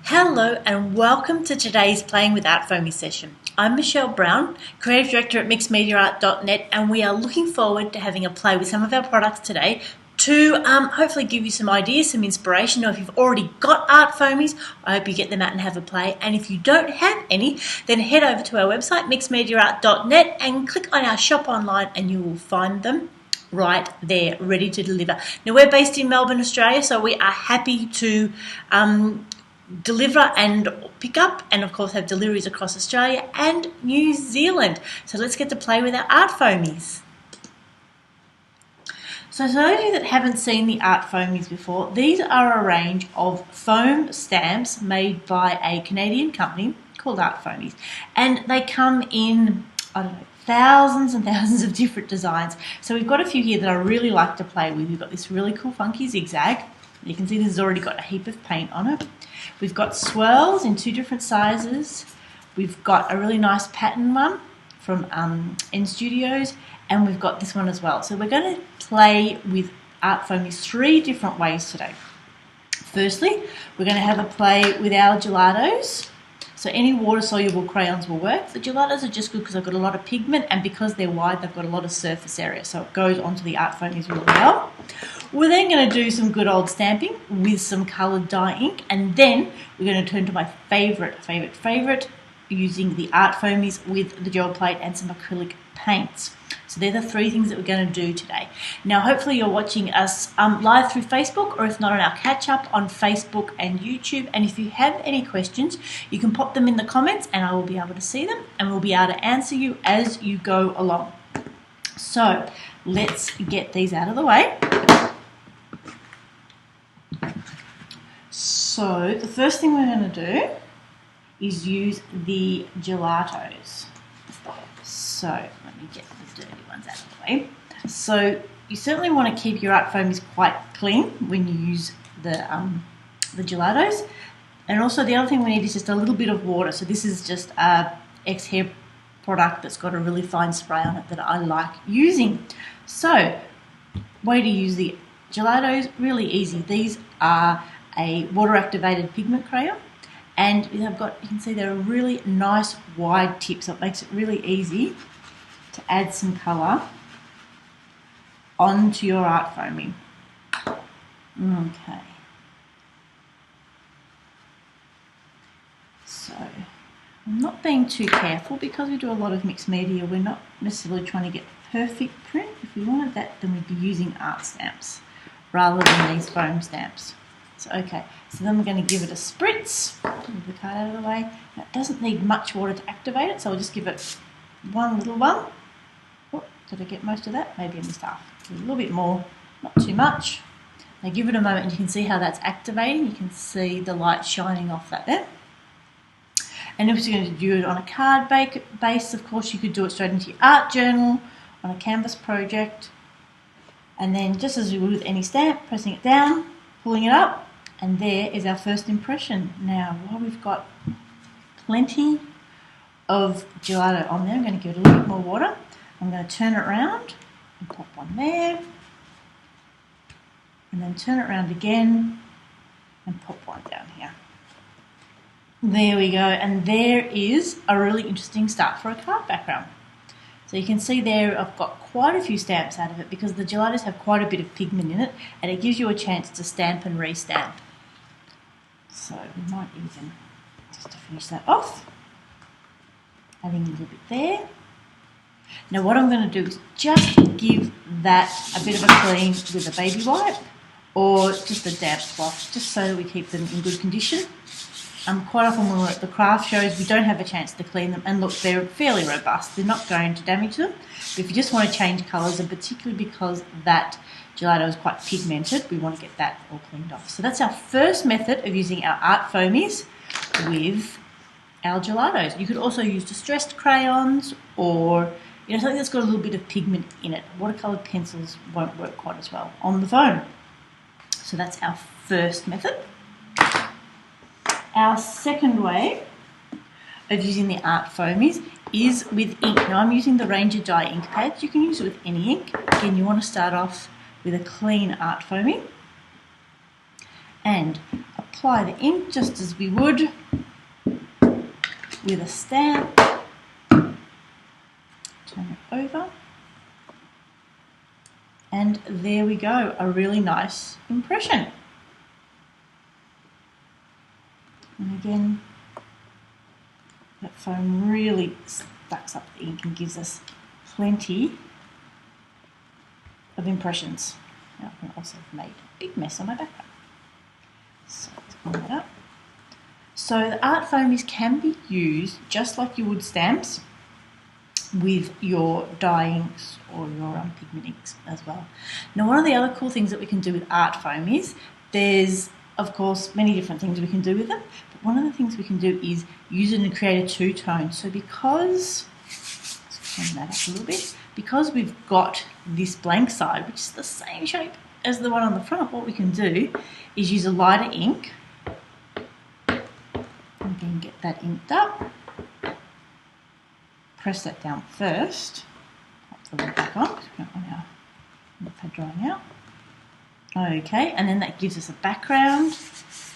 Hello and welcome to today's Playing with Art Foamies session. I'm Michelle Brown, Creative Director at mixedmediaart.net, and we are looking forward to having a play with some of our products today to hopefully give you some ideas, some inspiration. Or if you've already got Art Foamies, I hope you get them out and have a play. And if you don't have any, then head over to our website, mixedmediaart.net, and click on our shop online and you will find them right there, ready to deliver. Now, we're based in Melbourne, Australia, so we are happy to deliver and pick up, and of course have deliveries across Australia and New Zealand. So let's get to play with our Art Foamies. So for those of you that haven't seen the Art Foamies before, these are a range of foam stamps made by a Canadian company called Art Foamies, and they come in, thousands and thousands of different designs. So we've got a few here that I really like to play with. We've got this really cool funky zigzag. You can see this has already got a heap of paint on it. We've got swirls in two different sizes. We've got a really nice pattern one from N Studios, and we've got this one as well. So we're going to play with Art Foamies three different ways today. Firstly, we're going to have a play with our gelatos. So any water-soluble crayons will work. The gelatos are just good because they've got a lot of pigment, and because they're wide, they've got a lot of surface area, so it goes onto the Art Foamies really well. We're then going to do some good old stamping with some coloured dye ink, and then we're going to turn to my favourite, using the Art Foamies with the gel plate and some acrylic paints. So they're the three things that we're going to do today. Now, hopefully you're watching us live through Facebook, or if not, on our catch-up on Facebook and YouTube. And if you have any questions, you can pop them in the comments and I will be able to see them, and we'll be able to answer you as you go along. So let's get these out of the way. So the first thing we're going to do is use the gelatos. So let me get the dirty ones out of the way. So you certainly want to keep your Art Foamies quite clean when you use the gelatos. And also the other thing we need is just a little bit of water. So this is just a X-Hair product that's got a really fine spray on it that I like using. So way to use the gelatos, really easy. These are a water-activated pigment crayon, and you can see they're a really nice wide tip, so it makes it really easy to add some colour onto your Art Foamie. Okay. So I'm not being too careful because we do a lot of mixed media. We're not necessarily trying to get the perfect print. If we wanted that, then we'd be using art stamps rather than these foam stamps. So, okay, so then we're going to give it a spritz. Move the card out of the way. Now, it doesn't need much water to activate it, so I'll just give it one little one. Oh, did I get most of that? Maybe I missed half. A little bit more, not too much. Now give it a moment and you can see how that's activating. You can see the light shining off that there. And if you're going to do it on a card base, of course, you could do it straight into your art journal, on a canvas project. And then just as you would with any stamp, pressing it down, pulling it up, and there is our first impression. Now, while we've got plenty of gelato on there, I'm going to give it a little bit more water. I'm going to turn it around and pop one there, and then turn it around again and pop one down here. There we go, and there is a really interesting start for a card background. So you can see there I've got quite a few stamps out of it because the gelatos have quite a bit of pigment in it, and it gives you a chance to stamp and re-stamp. So we might even, just to finish that off, adding a little bit there. Now what I'm going to do is just give that a bit of a clean with a baby wipe or just a damp cloth, just so that we keep them in good condition. Quite often when we're at the craft shows, we don't have a chance to clean them, and look, they're fairly robust. They're not going to damage them. But if you just want to change colours, and particularly because that gelato is quite pigmented, we want to get that all cleaned off. So that's our first method of using our Art Foamies with our gelatos. You could also use distressed crayons, or something that's got a little bit of pigment in it. Watercoloured pencils won't work quite as well on the foam. So that's our first method. Our second way of using the Art Foamies is with ink. Now I'm using the Ranger dye ink pads. You can use it with any ink. Again, you want to start off with a clean Art Foamie and a apply the ink just as we would with a stamp. Turn it over. And there we go, a really nice impression. And again, that foam really sucks up the ink and gives us plenty of impressions. Now I can also have made a big mess on my background. So let's clean that up. So the Art Foamies can be used just like you would stamps with your dye inks or your pigment inks as well. Now, one of the other cool things that we can do with Art Foamies, there's of course many different things we can do with them, but one of the things we can do is use it and create a two-tone. So because, let's turn that up a little bit, because we've got this blank side, which is the same shape as the one on the front, what we can do is use a lighter ink and then get that inked up. Press that down first, pop the lid back on because we don't want our notepad drying out. Okay, and then that gives us a background.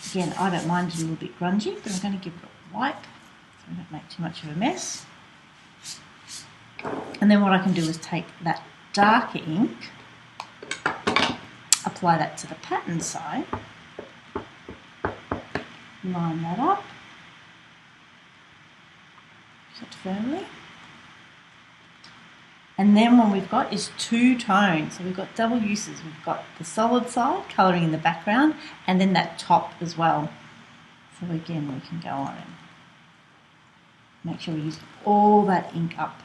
Again, I don't mind it a little bit grungy, but I'm going to give it a wipe so we don't make too much of a mess. And then what I can do is take that darker ink, apply that to the pattern side, line that up, set firmly. And then what we've got is two tones. So we've got double uses. We've got the solid side, colouring in the background, and then that top as well. So again, we can go on and make sure we use all that ink up.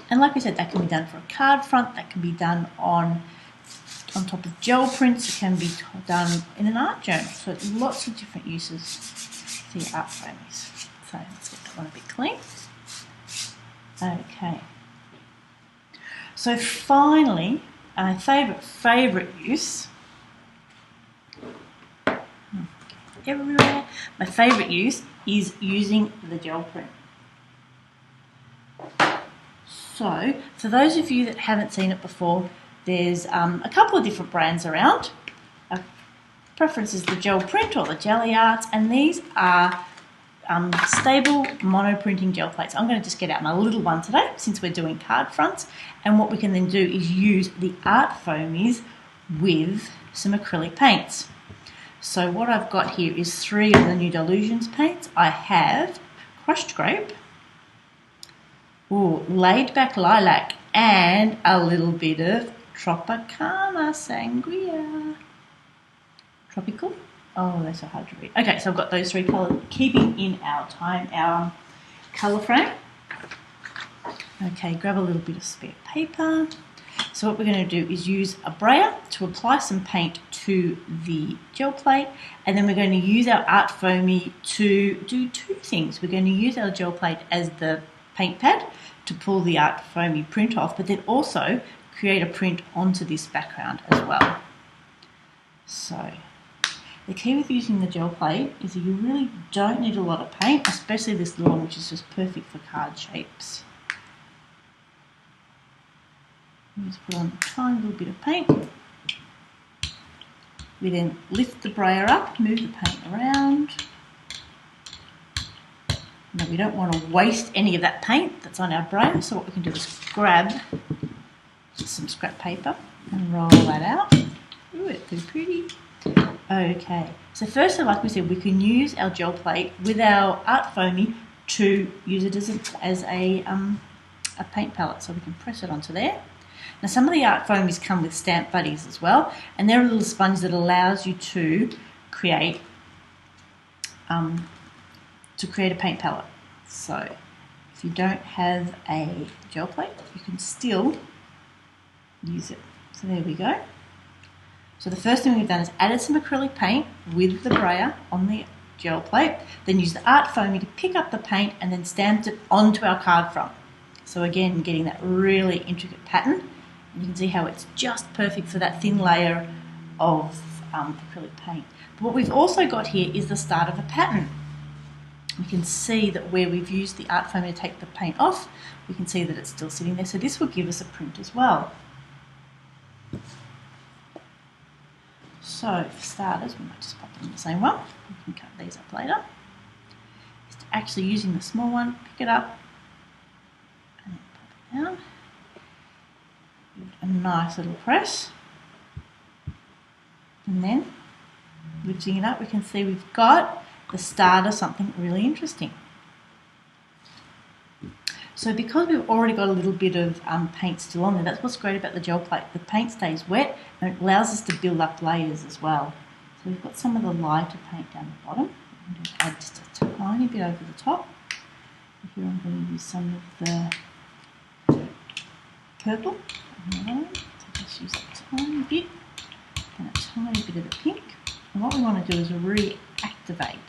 And like I said, that can be done for a card front, that can be done on top of gel prints, it can be done in an art journal. So lots of different uses for your Art Foamies. So let's get that one a bit clean. Okay. So finally, my favourite use, everywhere, my favourite use is using the gel print. So, for those of you that haven't seen it before, there's a couple of different brands around. Our preference is the gel print or the jelly arts, and these are stable mono printing gel plates. I'm going to just get out my little one today since we're doing card fronts, and what we can then do is use the Art Foamies with some acrylic paints. So what I've got here is 3 of the New Delusions paints. I have crushed grape, laid back lilac, and a little bit of Tropicana Sangria. Tropical? Oh, they're so hard to read. Okay, so I've got those 3 colours, keeping in our colour frame. Okay, grab a little bit of spare paper. So what we're going to do is use a brayer to apply some paint to the gel plate, and then we're going to use our Art Foamy to do 2 things. We're going to use our gel plate as the paint pad to pull the Art Foamy print off, but then also create a print onto this background as well. So the key with using the gel plate is that you really don't need a lot of paint, especially this little one, which is just perfect for card shapes. Just put on a tiny little bit of paint. We then lift the brayer up, move the paint around. Now we don't want to waste any of that paint that's on our brayer, so what we can do is grab some scrap paper and roll that out. Ooh, it's pretty pretty. Okay, so first, like we said, we can use our gel plate with our Art Foamy to use it as a paint palette, so we can press it onto there. Now some of the Art Foamies come with stamp buddies as well, and they're a little sponge that allows you to create a paint palette. So if you don't have a gel plate, you can still use it. So there we go. So the first thing we've done is added some acrylic paint with the brayer on the gel plate, then use the Art Foamy to pick up the paint and then stamped it onto our card front. So again, getting that really intricate pattern. And you can see how it's just perfect for that thin layer of acrylic paint. But what we've also got here is the start of a pattern. We can see that where we've used the Art Foamy to take the paint off, we can see that it's still sitting there. So this will give us a print as well. So for starters, we might just pop them in the same one. We can cut these up later. Just actually using the small one, pick it up and then pop it down. Give it a nice little press. And then lifting it up, we can see we've got the start of something really interesting. So because we've already got a little bit of paint still on there, that's what's great about the gel plate. The paint stays wet and it allows us to build up layers as well. So we've got some of the lighter paint down the bottom. I'm going to add just a tiny bit over the top. Here I'm going to use some of the purple. So just use a tiny bit and a tiny bit of the pink. And what we want to do is reactivate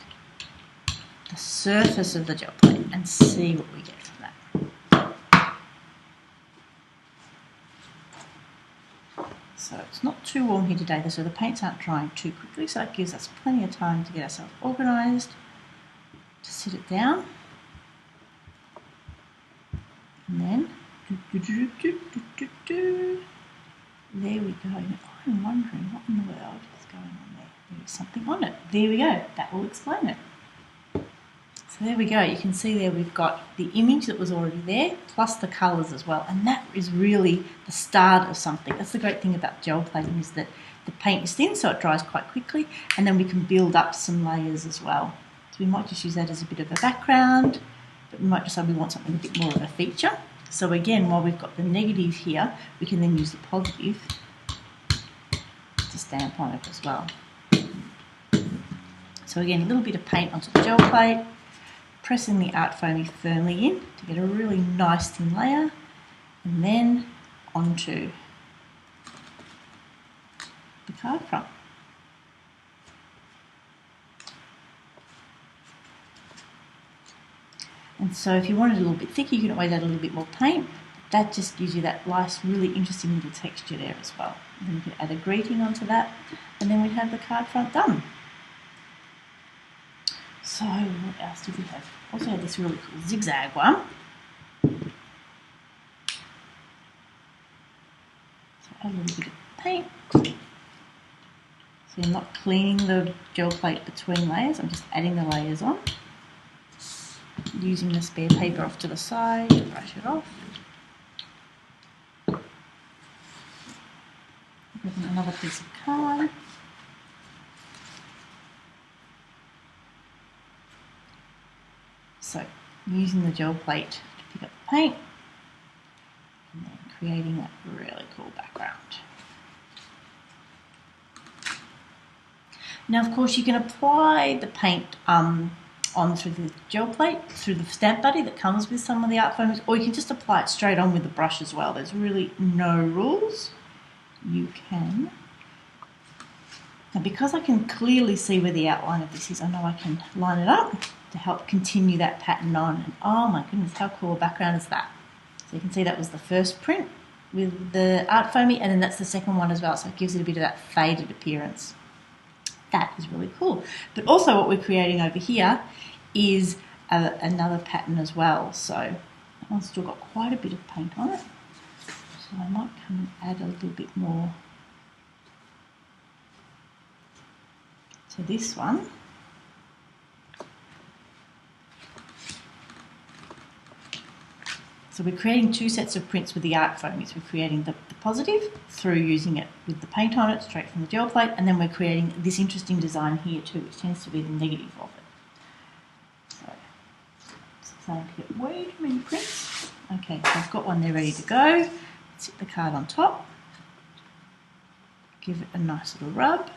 the surface of the gel plate and see what we get from that. So it's not too warm here today, so the paints aren't drying too quickly, so it gives us plenty of time to get ourselves organised, to sit it down, and then there we go. Now, I'm wondering what in the world is going on there. There's something on it. There we go. That will explain it. So there we go. You can see there we've got the image that was already there, plus the colours as well. And that is really the start of something. That's the great thing about gel plating, is that the paint is thin, so it dries quite quickly, and then we can build up some layers as well. So we might just use that as a bit of a background, but we might decide we want something a bit more of a feature. So again, while we've got the negative here, we can then use the positive to stamp on it as well. So again, a little bit of paint onto the gel plate, pressing the Art Foamy firmly in to get a really nice thin layer, and then onto the card front. And so if you want it a little bit thicker, you can always add a little bit more paint. That just gives you that nice, really interesting little texture there as well. And then you can add a greeting onto that, and then we'd have the card front done. So what else do we have? Also had this really cool zigzag one. So add a little bit of paint. So I'm not cleaning the gel plate between layers, I'm just adding the layers on. Using the spare paper off to the side to brush it off. Another piece of card. So using the gel plate to pick up the paint and then creating that really cool background. Now of course you can apply the paint on through the gel plate, through the stamp buddy that comes with some of the Art Foamies, or you can just apply it straight on with the brush as well. There's really no rules. You can. Now because I can clearly see where the outline of this is, I know I can line it up to help continue that pattern on. And oh my goodness, how cool a background is that? So you can see that was the first print with the Art Foamy, and then that's the second one as well, so it gives it a bit of that faded appearance. That is really cool. But also what we're creating over here is another pattern as well. So that one's still got quite a bit of paint on it. So I might come and add a little bit more to this one. So we're creating two sets of prints with the Art Foamies. We're creating the positive through using it with the paint on it straight from the gel plate, and then we're creating this interesting design here too, which tends to be the negative of it. So it's starting to get way too many prints. Okay, so I've got one there ready to go. Sit the card on top, give it a nice little rub,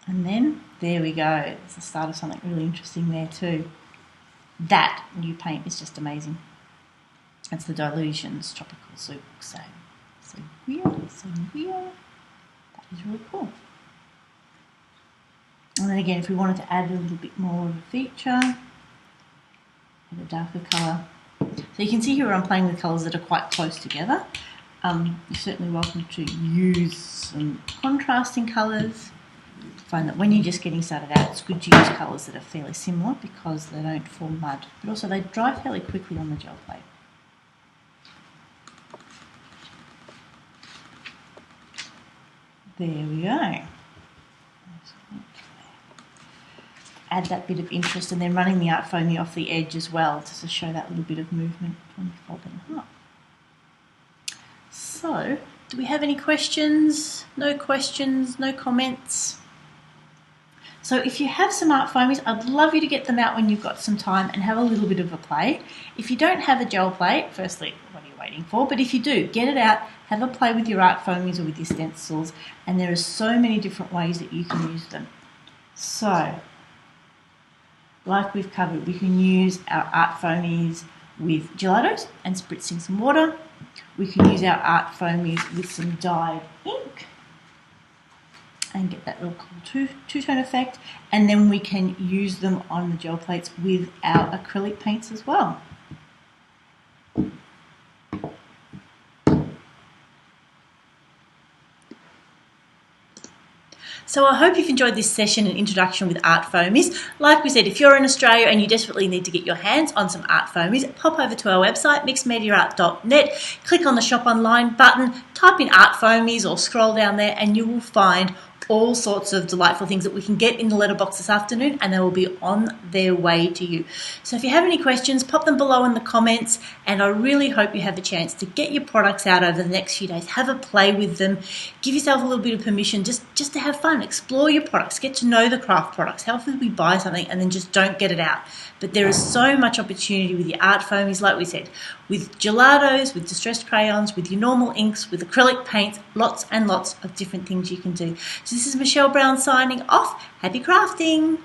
and then there we go. There's the start of something really interesting there too. That new paint is just amazing. It's the Dilutions Tropical Soup. So here. That is really cool. And then again, if we wanted to add a little bit more of a feature, with a darker colour. So you can see here I'm playing with colours that are quite close together. You're certainly welcome to use some contrasting colours. I find that when you're just getting started out, it's good to use colours that are fairly similar because they don't form mud, but also they dry fairly quickly on the gel plate. There we go. Add that bit of interest, and then running the Art Foamy off the edge as well, just to show that little bit of movement when you fold them up. So, do we have any questions? No questions, no comments? So if you have some Art Foamies, I'd love you to get them out when you've got some time and have a little bit of a play. If you don't have a gel plate, firstly, what are you waiting for? But if you do, get it out, have a play with your Art Foamies or with your stencils, and there are so many different ways that you can use them. So, like we've covered, we can use our Art Foamies with Gelatos and spritzing some water. We can use our Art Foamies with some dyed ink and get that real cool two-tone effect. And then we can use them on the gel plates with our acrylic paints as well. So I hope you've enjoyed this session and introduction with Art Foamies. Like we said, if you're in Australia and you desperately need to get your hands on some Art Foamies, pop over to our website, mixedmediaart.net, click on the Shop Online button, type in Art Foamies or scroll down there and you will find all sorts of delightful things that we can get in the letterbox this afternoon, and they will be on their way to you. So if you have any questions, pop them below in the comments, and I really hope you have a chance to get your products out over the next few days. Have a play with them. Give yourself a little bit of permission just to have fun. Explore your products. Get to know the craft products. How often we buy something and then just don't get it out? But there is so much opportunity with your Art Foamies, like we said, with Gelatos, with distressed crayons, with your normal inks, with acrylic paints, lots and lots of different things you can do. So this is Michelle Brown signing off. Happy crafting!